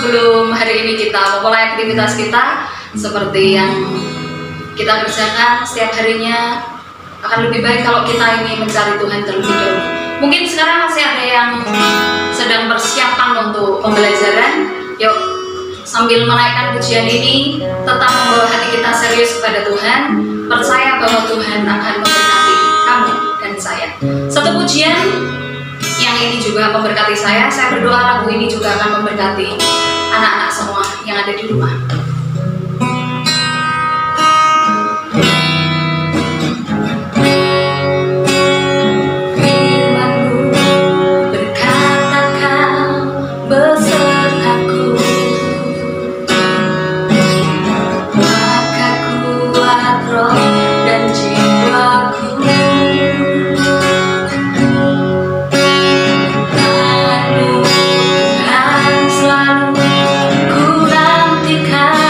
sebelum hari ini kita memulai aktivitas kita seperti yang kita kerjakan setiap harinya, akan lebih baik kalau kita ini mencari Tuhan terlebih dahulu. Mungkin sekarang masih ada yang sedang persiapan untuk pembelajaran. Yuk, sambil menaikkan pujian ini, tetap membawa hati kita serius kepada Tuhan, percaya bahwa Tuhan akan memberkati kamu dan saya. Satu pujian yang ini juga memberkati saya berdoa lagu ini juga akan memberkati anak-anak semua yang ada di rumah. Ku nantikan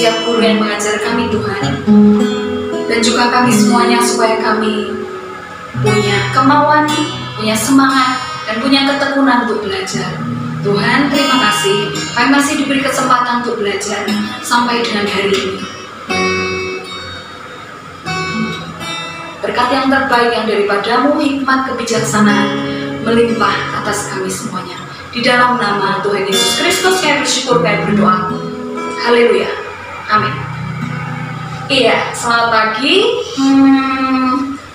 setiap guru yang mengajar kami Tuhan, dan juga kami semuanya, supaya kami punya kemauan, punya semangat, dan punya ketekunan untuk belajar. Tuhan, terima kasih, kami masih diberi kesempatan untuk belajar sampai dengan hari ini. Berkat yang terbaik yang daripadamu, hikmat kebijaksanaan melimpah atas kami semuanya. Di dalam nama Tuhan Yesus Kristus kami bersyukur, kami berdoa. Haleluya. Amin. Iya, selamat pagi.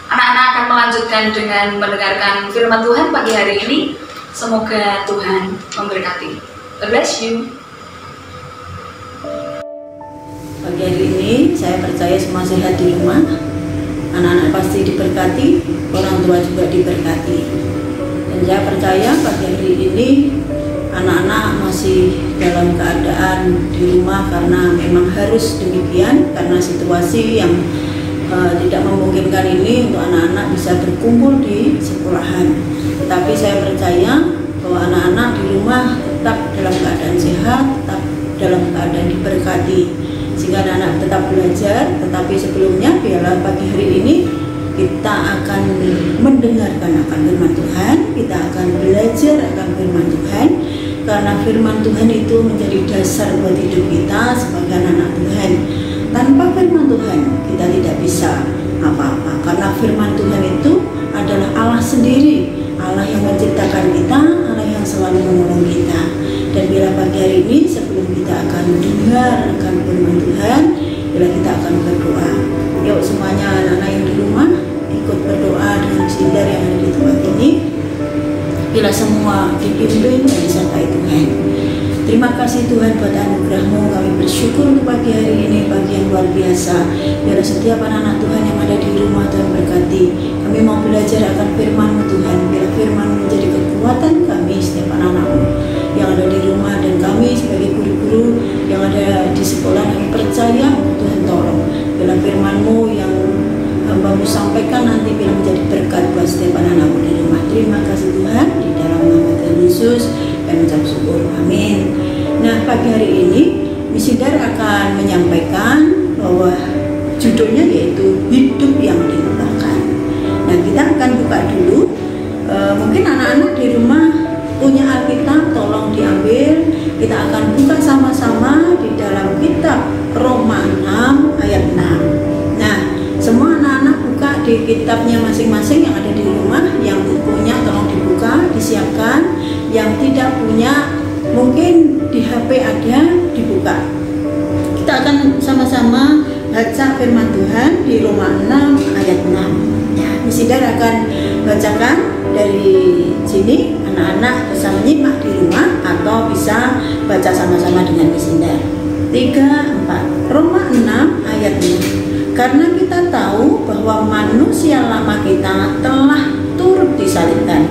Anak-anak akan melanjutkan dengan mendengarkan firman Tuhan pagi hari ini. Semoga Tuhan memberkati. God bless you. Pagi hari ini saya percaya semua sehat di rumah. Anak-anak pasti diberkati, orang tua juga diberkati. Dan saya percaya pagi hari ini anak-anak masih dalam keadaan di rumah karena memang harus demikian, karena situasi yang tidak memungkinkan ini untuk anak-anak bisa berkumpul di sekolahan. Tetapi saya percaya bahwa anak-anak di rumah tetap dalam keadaan sehat, tetap dalam keadaan diberkati, sehingga anak-anak tetap belajar. Tetapi sebelumnya biarlah pagi hari ini kita akan mendengarkan akan firman Tuhan, kita akan belajar akan firman Tuhan, karena firman Tuhan itu menjadi dasar buat hidup kita sebagai anak Tuhan. Tanpa firman Tuhan kita tidak bisa apa-apa, karena firman Tuhan itu adalah Allah sendiri, Allah yang menciptakan kita, Allah yang selalu menolong kita. Dan bila pagi hari ini sebelum kita akan mendengar akan firman Tuhan, bila kita akan berdoa. Yuk semuanya anak-anak yang di rumah ikut berdoa dengan sindar yang ada di tempat ini. Bila semua dipimpin dan disertai Tuhan. Terima kasih Tuhan buat anugerah-Mu. Kami bersyukur untuk pagi hari ini, pagi yang luar biasa. Biar setiap anak-anak Tuhan yang ada di rumah Tuhan berkati. Kami mau belajar akan firman-Mu Tuhan. Biar firman-Mu menjadi kekuatan kami setiap anak-anak-Mu yang ada di rumah, dan kami sebagai guru-guru yang ada di sekolah yang percaya Tuhan tolong. Biar firman-Mu yang Hamba-Mu sampaikan nanti biar menjadi berkat buat setiap anak-anak-Mu di rumah. Terima kasih Tuhan, di dalam nama Tuhan Yesus kami mengucap syukur. Amin. Nah, pagi hari ini Misidar akan menyampaikan bahwa judulnya yaitu hidup yang diubahkan. Nah, kita akan buka dulu. Mungkin anak-anak di rumah punya Alkitab, tolong diambil. Kita akan buka sama-sama di dalam kitab Roma 6 ayat 6. Nah, semua anak-anak buka di kitabnya masing-masing yang ada di rumah. Yang punya tolong dibuka, disiapkan. Yang tidak punya mungkin di HP ada, dibuka. Kita akan sama-sama baca firman Tuhan di Roma 6 ayat 6. Ya, Misidar akan bacakan dari sini. Anak-anak bisa menyimak di rumah atau bisa baca sama-sama dengan Misidar. 3, 4. Roma 6 ayat 6. Karena kita tahu bahwa manusia lama kita telah turut disalibkan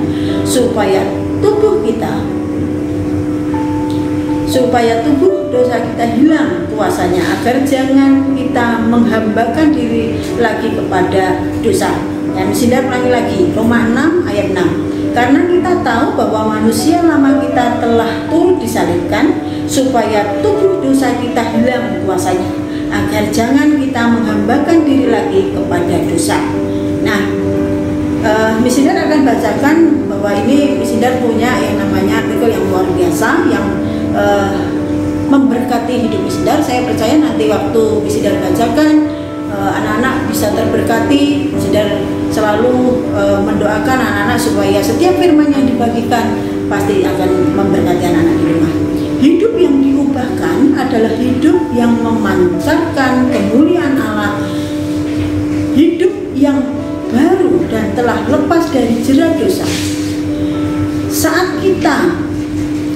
supaya tubuh dosa kita hilang kuasanya, agar jangan kita menghambakan diri lagi kepada dosa. Ya, Misidar ulangi lagi, Roma 6 ayat 6. Karena kita tahu bahwa manusia lama kita telah turut disalibkan supaya tubuh dosa kita hilang kuasanya, agar jangan kita menghambakan diri lagi kepada dosa. Nah, Misidar akan bacakan bahwa ini Misidar punya yang namanya artikel yang luar biasa yang memberkati hidup Misidar. Saya percaya nanti waktu Misidar bacakan, anak-anak bisa terberkati. Misidar selalu mendoakan anak-anak supaya setiap firman yang dibagikan pasti akan memberkati anak-anak di rumah. Hidup yang diubahkan adalah hidup yang memancarkan kemuliaan Allah, hidup yang baru dan telah lepas dari jerat dosa. Saat kita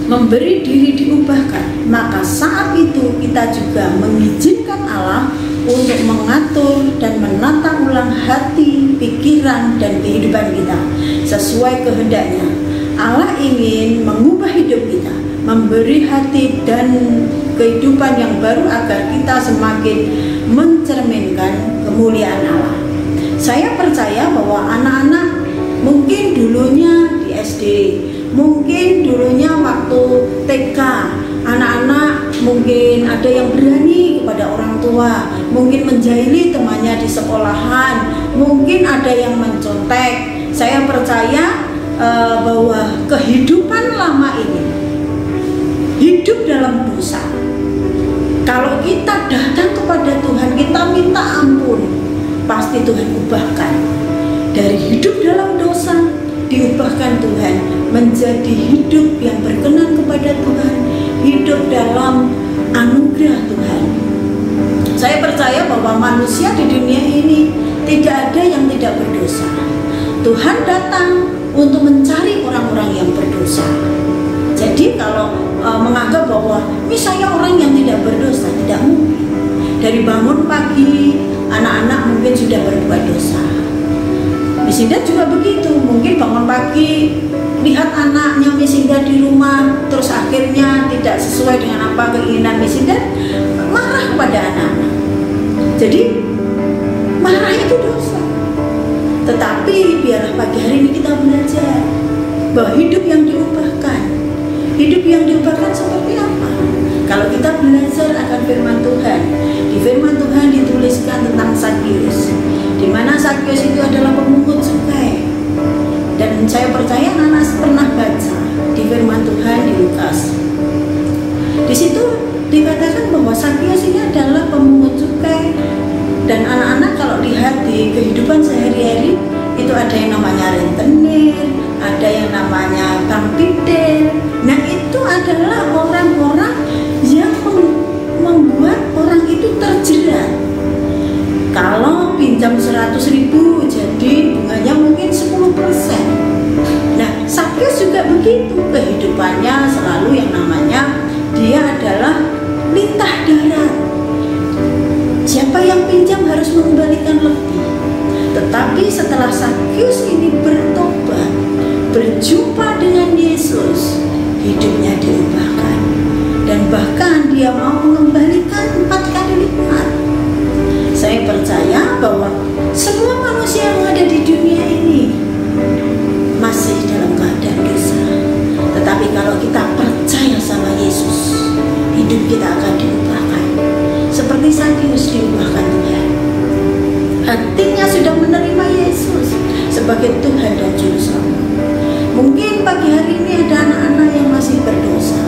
memberi diri diubahkan, maka saat itu kita juga mengizinkan Allah untuk mengatur dan menata ulang hati, pikiran, dan kehidupan kita sesuai kehendaknya. Allah ingin mengubah hidup kita, memberi hati dan kehidupan yang baru agar kita semakin mencerminkan kemuliaan Allah. Saya percaya bahwa anak-anak mungkin dulunya di SD, mungkin dulunya waktu TK, anak-anak mungkin ada yang berani kepada orang tua, mungkin menjahili temannya di sekolahan, mungkin ada yang mencontek. Saya percaya bahwa kehidupan lama ini hidup dalam dosa. Kalau kita datang kepada Tuhan, kita minta ampun, pasti Tuhan ubahkan. Dari hidup dalam dosa diubahkan Tuhan menjadi hidup yang berkenan kepada Tuhan, hidup dalam anugerah Tuhan. Saya percaya bahwa manusia di dunia ini tidak ada yang tidak berdosa. Tuhan datang untuk mencari orang-orang yang berdosa. Jadi kalau menganggap bahwa misalnya orang yang tidak berdosa, tidak mungkin. Dari bangun pagi, anak-anak mungkin sudah berbuat dosa. Miss Indah juga begitu, mungkin bangun pagi lihat anaknya Miss Indah di rumah, terus akhirnya tidak sesuai dengan apa keinginan Miss Indah, marah kepada anak-anak. Jadi marah itu dosa. Tetapi biarlah pagi hari ini kita belajar bahwa hidup yang diubahkan, hidup yang diubahkan seperti apa? Kalau kita belajar akan firman Tuhan, di firman Tuhan dituliskan tentang Sakius, di mana Sakius itu adalah pemungut cukai. Dan saya percaya anak-anak pernah baca di firman Tuhan di Lukas. Di situ dikatakan bahwa Sakius ini adalah pemungut cukai. Dan anak-anak kalau lihat di kehidupan sehari-hari, itu ada yang namanya rentenir, ada yang namanya kampiter. Nah itu adalah orang-orang yang membuat orang itu terjerat. Kalau pinjam 100.000 jadi bunganya mungkin 10%. Nah Sakius juga begitu, kehidupannya selalu yang namanya dia adalah lintah darat. Siapa yang pinjam harus mengembalikan lebih. Tetapi setelah Sakius ini bertobat, berjumpa dengan Yesus, hidupnya diubahkan. Dan bahkan dia mau mengembalikan 4 kali lipat. Saya percaya bahwa semua manusia yang ada di dunia ini masih dalam keadaan dosa. Tetapi kalau kita percaya sama Yesus, hidup kita akan diubahkan. Seperti Sakius diubahkan Tuhan. Hatinya sudah menerima Yesus sebagai Tuhan dan Juru Selamat. Mungkin pagi hari ini ada anak-anak yang masih berdosa,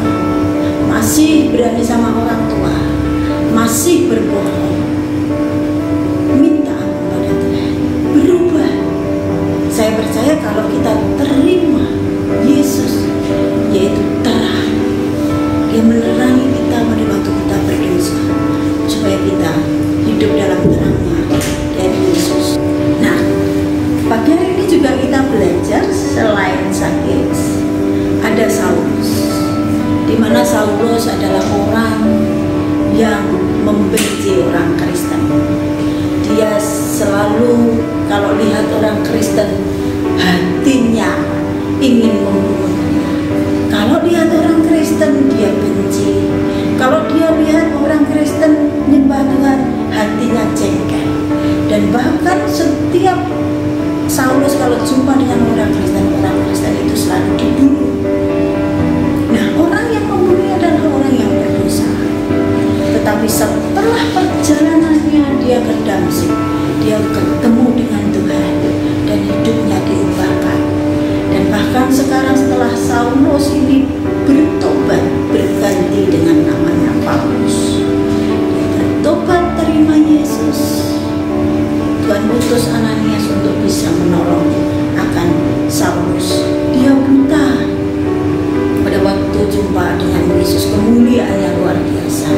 masih berani sama orang tua, masih berbohong. Minta ampun pada Tuhan, berubah. Saya percaya kalau kita terima Yesus, yaitu terang, dia menerangi kita pada waktu kita berdosa, supaya kita hidup dalam terangnya dari Yesus. Nah, pagi hari ini juga kita belajar selain Sakius, ada Saulus, di mana Saulus adalah orang yang membenci orang Kristen. Dia selalu kalau lihat orang Kristen, hatinya ingin membunuhnya. Kalau lihat orang Kristen, dia benci. Kalau dia lihat orang Kristen menyembah Tuhan, hatinya jengkel. Dan bahkan setiap Saulus kalau jumpa dengan orang Kristen itu selalu dibunuh. Nah, orang yang membunuh adalah orang yang berdosa. Tetapi setelah perjalanannya dia ke Damsyik, dia ketemu dengan Tuhan dan hidupnya diubahkan. Dan bahkan sekarang setelah Saulus ini bertobat, berganti dengan namanya Paulus. Dia bertobat, terima Yesus. Tuhan utus Ananias untuk bisa menolong akan Saulus. Dia buta. Pada waktu jumpa dengan Yesus, kemuliaan yang luar biasa.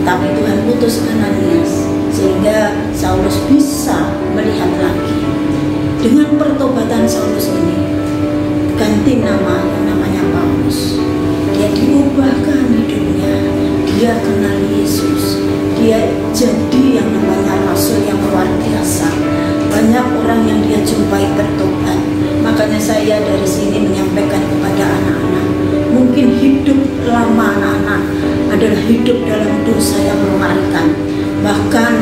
Tapi Tuhan utus Ananias sehingga Saulus bisa melihat lagi. Dengan pertobatan Saulus ini, ganti nama yang namanya Paulus. Dia diubahkan hidupnya. Dia kenal Yesus. Dia jadi yang namanya rasul yang luar biasa. Banyak orang yang dia jumpai bertobat. Makanya saya dari sini menyampaikan kepada anak-anak, mungkin hidup lama anak-anak adalah hidup dalam dosa yang mengerikan. Bahkan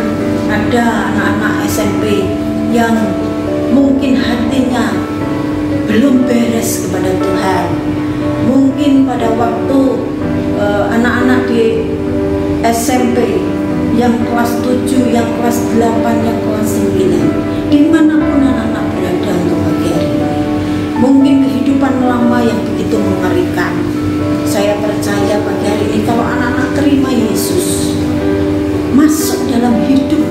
ada anak-anak SMP yang mungkin hatinya belum beres kepada Tuhan. Mungkin pada waktu anak-anak di SMP, yang kelas 7, yang kelas 8, yang kelas 9, dimanapun anak-anak berada untuk pagi hari ini. Mungkin kehidupan lama yang begitu mengerikan, saya percaya pagi hari ini kalau anak-anak terima Yesus masuk dalam hidup,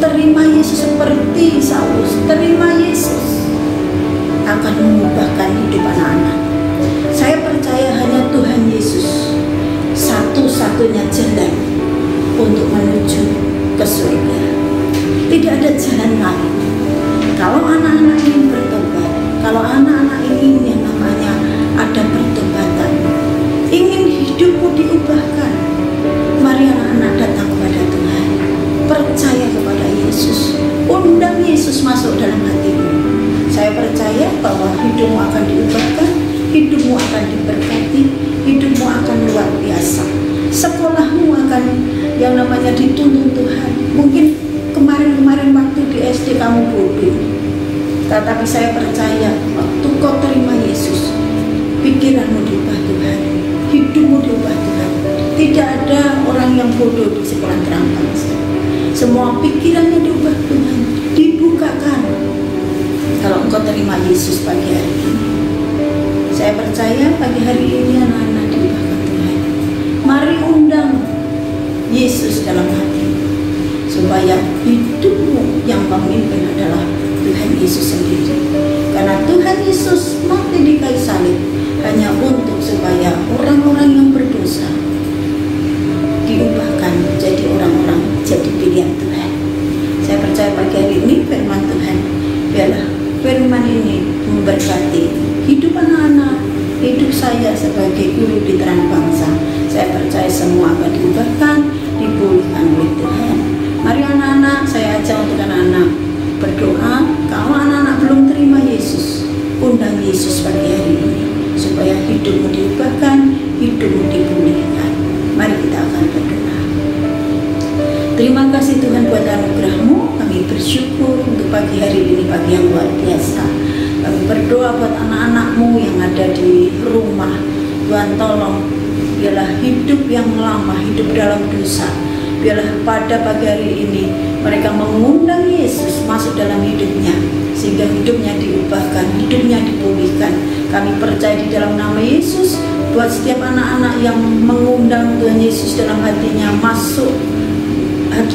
terima Yesus seperti Saulus, terima Yesus akan mengubahkan hidup anak-anak. Saya percaya hanya Tuhan Yesus satu-satunya jalan untuk menuju ke surga. Tidak ada jalan lain. Kalau anak-anak ingin bertobat, kalau anak-anak ingin yang namanya ada pertobatan, ingin hidupmu diubahkan, mari anak-anak datang kepada Tuhan, percaya kepada Yesus, undang Yesus masuk dalam hatimu. Saya percaya bahwa hidupmu akan diubahkan, hidupmu akan diberkati, hidupmu akan luar biasa. Sekolahmu akan yang namanya dituntun Tuhan. Mungkin kemarin-kemarin waktu di SD kamu bodoh, tetapi saya percaya waktu kau terima Yesus, pikiranmu diubah Tuhan, hidupmu diubah Tuhan. Tidak ada orang yang bodoh di sekolah terang bangsa. Semua pikirannya diubah Tuhan, dibukakan kalau engkau terima Yesus pagi hari ini. Saya percaya pagi hari ini anak-anak diubahkan Tuhan. Mari undang Yesus dalam hati, supaya hidupmu yang memimpin adalah Tuhan Yesus sendiri. Karena Tuhan Yesus mati di kayu salib hanya untuk supaya orang-orang yang berdosa diubahkan menjadi orang-orang jadi pilihan Tuhan. Saya percaya pagi hari ini firman Tuhan, biarlah firman ini memberkati hidup anak-anak, hidup saya sebagai guru di terang bangsa. Saya percaya semua akan diubahkan, dipulihkan oleh Tuhan. Mari anak-anak, saya ajak untuk anak-anak berdoa. Kalau anak-anak belum terima Yesus, undang Yesus pagi hari ini supaya hidupmu diubahkan, hidupmu dipulihkan. Mari kita akan berdoa. Terima kasih Tuhan buat anugerah-Mu. Kami bersyukur untuk pagi hari ini, pagi yang luar biasa. Kami berdoa buat anak-anak-Mu yang ada di rumah. Tuhan tolong, biarlah hidup yang lama, hidup dalam dosa, biarlah pada pagi hari ini mereka mengundang Yesus masuk dalam hidupnya, sehingga hidupnya diubahkan, hidupnya dipulihkan. Kami percaya di dalam nama Yesus, buat setiap anak-anak yang mengundang Tuhan Yesus dalam hatinya, masuk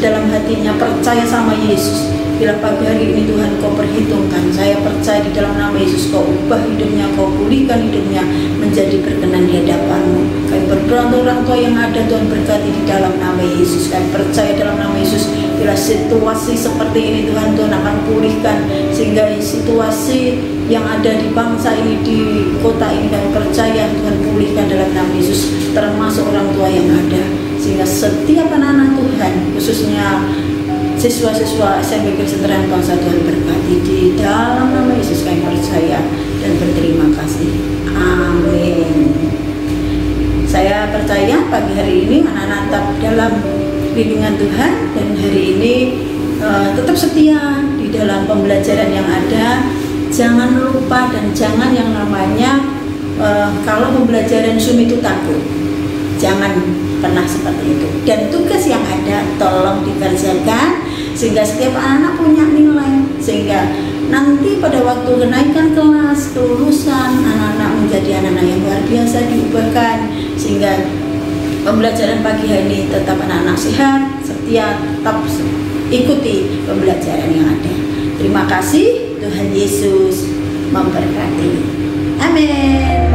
dalam hatinya, percaya sama Yesus. Bila pagi hari ini Tuhan Kau perhitungkan, saya percaya di dalam nama Yesus Kau ubah hidupnya, Kau pulihkan hidupnya menjadi berkenan di hadapan-Mu. Kami berdoa untuk orang tua yang ada, Tuhan berkati di dalam nama Yesus. Kami percaya dalam nama Yesus, bila situasi seperti ini Tuhan akan pulihkan, sehingga situasi yang ada di bangsa ini, di kota ini, kami percaya Tuhan pulihkan dalam nama Yesus, termasuk orang tua yang ada, sehingga setiap anak-anak Tuhan, khususnya siswa-siswa SMP Kristen Terang Bangsa, Tuhan berkati di dalam nama Yesus. Kami percaya dan berterima kasih. Amin. Saya percaya pagi hari ini anak-anak tetap dalam lindungan Tuhan, dan hari ini tetap setia di dalam pembelajaran yang ada. Jangan lupa dan jangan yang namanya kalau pembelajaran Zoom itu takut. Jangan pernah seperti itu. Dan tugas yang ada tolong dikerjakan, sehingga setiap anak punya nilai, sehingga nanti pada waktu kenaikan kelas, kelulusan, anak-anak menjadi anak-anak yang luar biasa, diubahkan, sehingga pembelajaran pagi hari ini tetap anak-anak sehat, setia, tetap ikuti pembelajaran yang ada. Terima kasih, Tuhan Yesus memberkati. Amin.